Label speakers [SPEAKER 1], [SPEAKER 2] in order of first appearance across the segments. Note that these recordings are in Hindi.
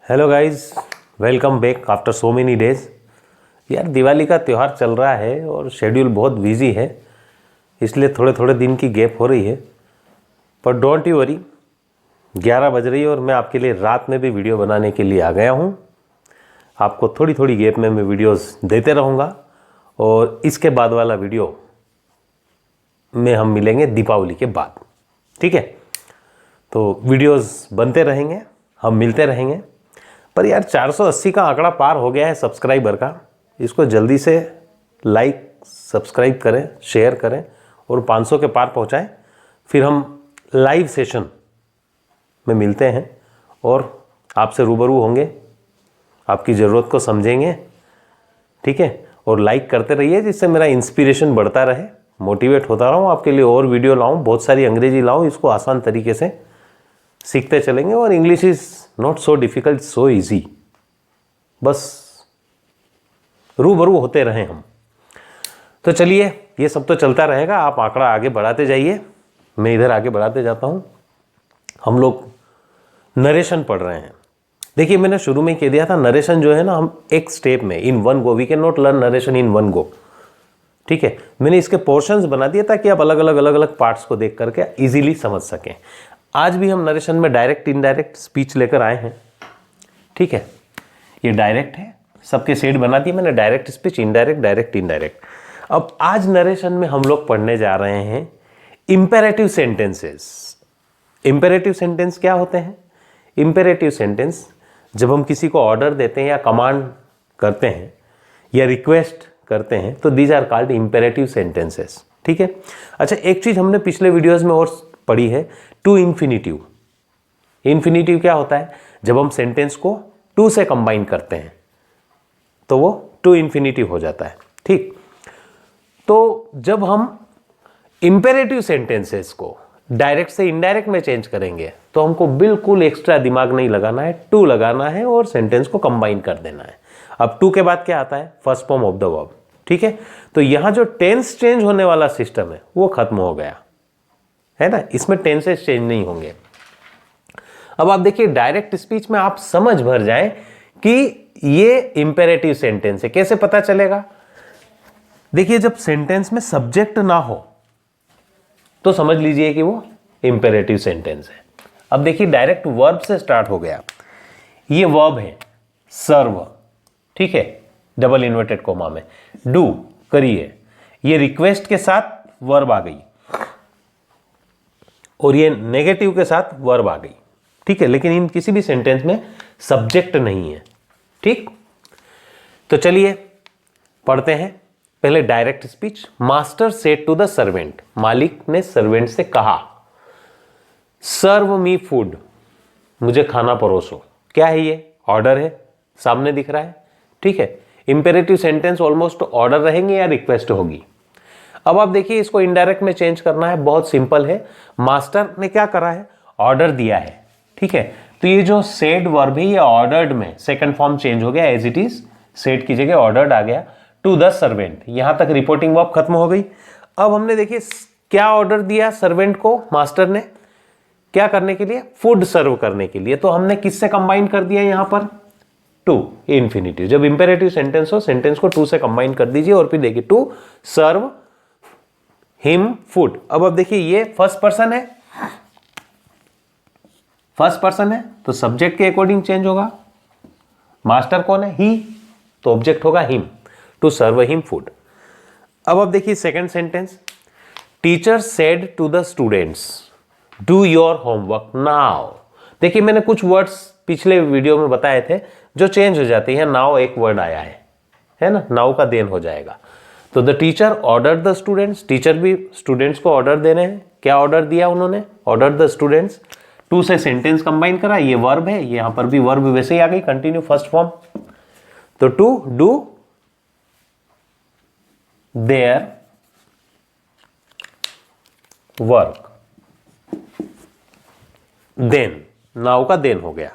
[SPEAKER 1] Hello guys, welcome back after so many days. यार दिवाली का त्यौहार चल रहा है और शेड्यूल बहुत बिजी है, इसलिए थोड़े थोड़े दिन की गैप हो रही है। पर डोंट यू वरी, 11 बज रही है और मैं आपके लिए रात में भी वीडियो बनाने के लिए आ गया हूँ। आपको थोड़ी थोड़ी गैप में मैं वीडियोस देते रहूँगा और इसके बाद वाला वीडियो में हम मिलेंगे दीपावली के बाद। ठीक है, तो वीडियोस बनते रहेंगे, हम मिलते रहेंगे। पर यार 480 का आंकड़ा पार हो गया है सब्सक्राइबर का। इसको जल्दी से लाइक सब्सक्राइब करें, शेयर करें और 500 के पार पहुंचाएं। फिर हम लाइव सेशन में मिलते हैं और आपसे रूबरू होंगे, आपकी ज़रूरत को समझेंगे। ठीक है, और लाइक करते रहिए जिससे मेरा इंस्पिरेशन बढ़ता रहे, मोटिवेट होता रहूँ, आपके लिए और वीडियो लाऊं, बहुत सारी अंग्रेजी लाऊं, इसको आसान तरीके से सीखते चलेंगे। और English is not so difficult, so easy. बस रूबरू होते रहें हम। तो चलिए, ये सब तो चलता रहेगा, आप आंकड़ा आगे बढ़ाते जाइए, मैं इधर आगे बढ़ाते जाता हूँ। हम लोग नरेशन पढ़ रहे हैं। देखिए, मैंने शुरू में कह दिया था, नरेशन जो है ना, हम एक स्टेप में, in one go, we can not learn narration in one go. ठीक है, मैंने इसके पोर्शंस बना दिए ताकि आप अलग अलग पार्ट्स को देख करके इजीली समझ सकें। आज भी हम नरेशन में डायरेक्ट इनडायरेक्ट स्पीच लेकर आए हैं। ठीक है, ये डायरेक्ट है, सबके सेट बना दिए मैंने, direct speech, indirect, direct, indirect. अब आज नरेशन में हम लोग पढ़ने जा रहे हैं इंपेरेटिव सेंटेंसेस। इंपेरेटिव सेंटेंस क्या होते हैं? इंपेरेटिव सेंटेंस जब हम किसी को ऑर्डर देते हैं या कमांड करते हैं या रिक्वेस्ट करते हैं, तो these are called imperative sentences. ठीक है, अच्छा, एक चीज हमने पिछले वीडियोस में और पढ़ी है, टू इन्फिनिटिव। इन्फिनिटिव क्या होता है? जब हम सेंटेंस को टू से कंबाइन करते हैं तो वो टू इन्फिनिटिव हो जाता है। ठीक, तो जब हम इंपेरेटिव सेंटेंसेस को डायरेक्ट से इनडायरेक्ट में चेंज करेंगे तो हमको बिल्कुल एक्स्ट्रा दिमाग नहीं लगाना है, टू लगाना है और सेंटेंस को कंबाइन कर देना है। अब टू के बाद क्या आता है? First form of the verb. ठीक है, तो यहां जो टेंस चेंज होने वाला सिस्टम है वो खत्म हो गया है ना, इसमें टेंसेस चेंज नहीं होंगे। अब आप देखिए, डायरेक्ट स्पीच में आप समझ भर जाएं कि ये इंपेरेटिव सेंटेंस है। कैसे पता चलेगा? देखिए, जब सेंटेंस में सब्जेक्ट ना हो तो समझ लीजिए कि वो इंपेरेटिव सेंटेंस है। अब देखिए, डायरेक्ट वर्ब से स्टार्ट हो गया। ये वर्ब है सर्व, ठीक है, डबल इन्वर्टेड कोमा में, डू, करिए। ये रिक्वेस्ट के साथ वर्ब आ गई और ये नेगेटिव के साथ वर्ब आ गई। ठीक है, लेकिन इन किसी भी सेंटेंस में सब्जेक्ट नहीं है। ठीक, तो चलिए पढ़ते हैं। पहले direct speech. Master said to the servant, मालिक ने सर्वेंट से कहा, सर्व मी फूड, मुझे खाना परोसो। क्या है ये? ऑर्डर है, सामने दिख रहा है। ठीक है, इंपेरेटिव सेंटेंस ऑलमोस्ट ऑर्डर रहेंगे या रिक्वेस्ट होगी। अब आप देखिए, इसको इनडायरेक्ट में चेंज करना है, बहुत सिंपल है। मास्टर ने क्या करा है? ऑर्डर दिया है। ठीक है, तो ये जो सेड वर्ब है ये ऑर्डर्ड में सेकंड फॉर्म चेंज हो गया, एज इट इज, सेड की जगह ऑर्डर्ड आ गया। टू द सर्वेंट, यहां तक रिपोर्टिंग वर्ब खत्म हो गई। अब हमने देखिए क्या ऑर्डर दिया सर्वेंट को, मास्टर ने क्या करने के लिए? फूड सर्व करने के लिए। तो हमने किससे कंबाइन कर दिया यहां पर? To, infinitive. जब इंपेरेटिव सेंटेंस हो, सेंटेंस को टू से कंबाइन कर दीजिए और फिर देखिए, टू सर्व हिम फूड। अब देखिए, ये फर्स्ट पर्सन है, फर्स्ट पर्सन है तो सब्जेक्ट के अकॉर्डिंग चेंज होगा। मास्टर कौन है? ही, तो ऑब्जेक्ट होगा him, to serve him food. अब देखिए second sentence, teacher said to the students, do your homework now. देखिए, मैंने कुछ वर्ड्स पिछले वीडियो में बताए थे जो चेंज हो जाते हैं। नाउ एक वर्ड आया है ना, नाउ का देन हो जाएगा। तो the teacher order the students, teacher भी स्टूडेंट्स को ऑर्डर दे रहे हैं। क्या ऑर्डर दिया उन्होंने? Order the students. टू से सेंटेंस कंबाइन करा, ये वर्ब है, यहां पर भी वर्ब वैसे ही आ गई, कंटिन्यू फर्स्ट फॉर्म। तो to do their work, then, now का देन हो गया।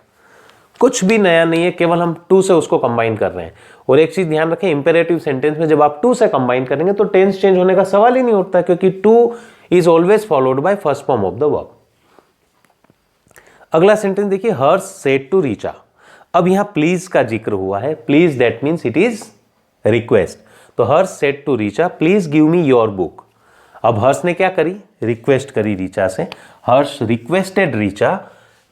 [SPEAKER 1] कुछ भी नया नहीं है, केवल हम टू से उसको कंबाइन कर रहे हैं। और एक चीज ध्यान रखें, इंपेरेटिव सेंटेंस में जब आप टू से कंबाइन करेंगे तो टेंस चेंज होने का सवाल ही नहीं उठता, क्योंकि two is always followed by first form of the verb. अगला सेंटेंस देखिए, हर्ष सेड टू रीचा। अब यहां प्लीज का जिक्र हुआ है, please that means it is request. तो Harsh said to Richa please give me your book. अब हर्ष ने क्या करी, रिक्वेस्ट करी रीचा से। हर्ष रिक्वेस्टेड रीचा,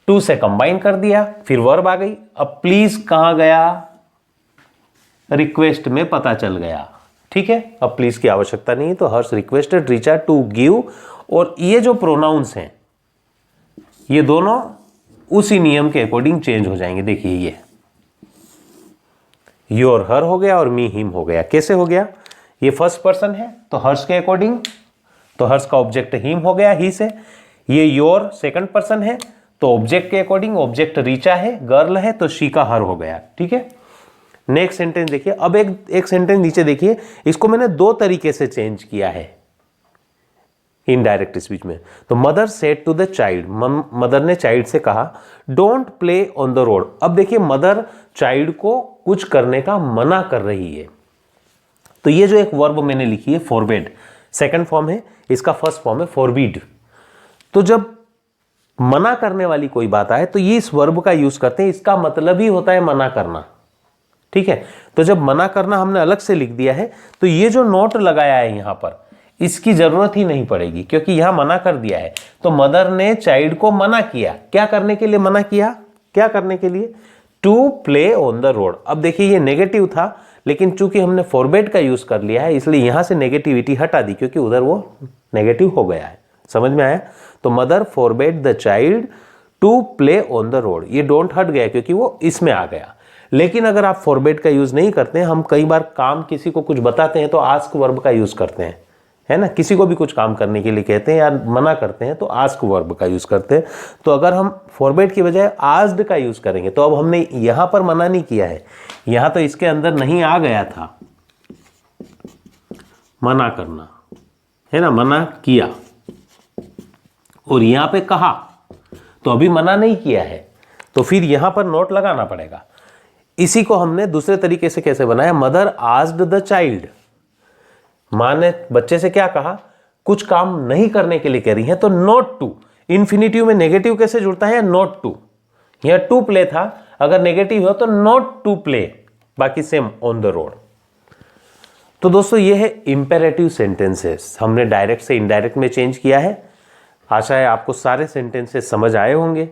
[SPEAKER 1] टू से कंबाइन कर दिया, फिर वर्ब आ गई। अब प्लीज कहां गया, रिक्वेस्ट में पता चल गया, ठीक है। अब प्लीज की आवश्यकता नहीं है, तो हर्ष रिक्वेस्टेड रीचा टू गिव, और ये जो प्रोनाउंस हैं ये दोनों उसी नियम के अकॉर्डिंग चेंज हो जाएंगे। देखिए ये योर हर हो गया और मी हिम हो गया। कैसे हो गया, ये फर्स्ट पर्सन है तो हर्ष के अकॉर्डिंग, तो हर्ष का ऑब्जेक्ट हिम हो गया ही से। ये योर सेकंड पर्सन है तो ऑब्जेक्ट के अकॉर्डिंग ऑब्जेक्ट रीचा है, गर्ल है तो शी का हर हो गया, ठीक है। नेक्स्ट सेंटेंस देखिए। अब एक सेंटेंस नीचे देखिए, इसको मैंने दो तरीके से चेंज किया है इनडायरेक्ट स्पीच में। तो mother said to the child, mother ने चाइल्ड से कहा don't play on the road. अब देखिए मदर चाइल्ड को कुछ करने का मना कर रही है। तो ये जो एक वर्ब मैंने लिखी है फॉरबेड, सेकंड फॉर्म है, इसका फर्स्ट फॉर्म है फॉरबीड। तो जब मना करने वाली कोई बात आए तो ये इस वर्ब का यूज करते हैं, इसका मतलब ही होता है मना करना, ठीक है। तो जब मना करना हमने अलग से लिख दिया है तो ये जो नोट लगाया है यहां पर, इसकी जरूरत ही नहीं पड़ेगी क्योंकि यहां मना कर दिया है। तो मदर ने चाइल्ड को मना किया, क्या करने के लिए मना किया, क्या करने के लिए, to play on the road. अब देखिए ये नेगेटिव था, लेकिन चूंकि हमने फॉरबेड का यूज कर लिया है इसलिए यहां से नेगेटिविटी हटा दी क्योंकि उधर वो नेगेटिव हो गया है। समझ में आया। तो mother forbade the child to play on the road, ये डोंट हट गया क्योंकि वो इसमें आ गया। लेकिन अगर आप फॉरबेड का यूज नहीं करते हैं, हम कई बार काम किसी को कुछ बताते हैं तो आस्क वर्ब का यूज करते हैं, है ना। किसी को भी कुछ काम करने के लिए कहते हैं या मना करते हैं तो आस्क वर्ब का यूज करते हैं। तो अगर हम फॉरबेड की बजाय आस्क्ड का यूज करेंगे तो अब हमने यहां पर मना नहीं किया है, यहां तो इसके अंदर नहीं आ गया था मना करना, है ना, मना किया और यहां पे कहा, तो अभी मना नहीं किया है तो फिर यहां पर नोट लगाना पड़ेगा। इसी को हमने दूसरे तरीके से कैसे बनाया, मदर आस्क्ड द चाइल्ड, मां ने बच्चे से क्या कहा, कुछ काम नहीं करने के लिए कह रही है तो नॉट टू। इन्फिनिटिव में नेगेटिव कैसे जुड़ता है, नॉट टू। यहां टू प्ले था, अगर नेगेटिव हो तो नॉट टू प्ले, बाकी सेम ऑन द रोड। तो दोस्तों ये है इंपेरेटिव सेंटेंसेस, हमने डायरेक्ट से इनडायरेक्ट में चेंज किया है। आशा है आपको सारे सेंटेंसेस समझ आए होंगे,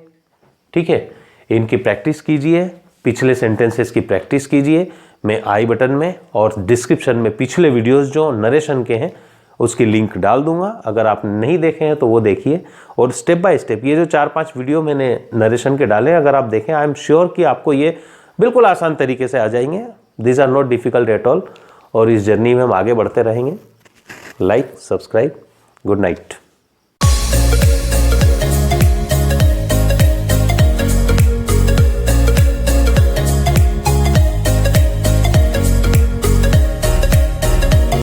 [SPEAKER 1] ठीक है। इनकी प्रैक्टिस कीजिए, पिछले सेंटेंसेस की प्रैक्टिस कीजिए। मैं आई बटन में और डिस्क्रिप्शन में पिछले वीडियोस जो नरेशन के हैं उसकी लिंक डाल दूंगा, अगर आप नहीं देखे हैं तो वो देखिए। और स्टेप बाय स्टेप ये जो 4-5 वीडियो मैंने नरेशन के डाले, अगर आप देखें, आई एम श्योर कि आपको ये बिल्कुल आसान तरीके से आ जाएंगे। This are not difficult at all. और इस जर्नी में हम आगे बढ़ते रहेंगे। Like, subscribe, good night.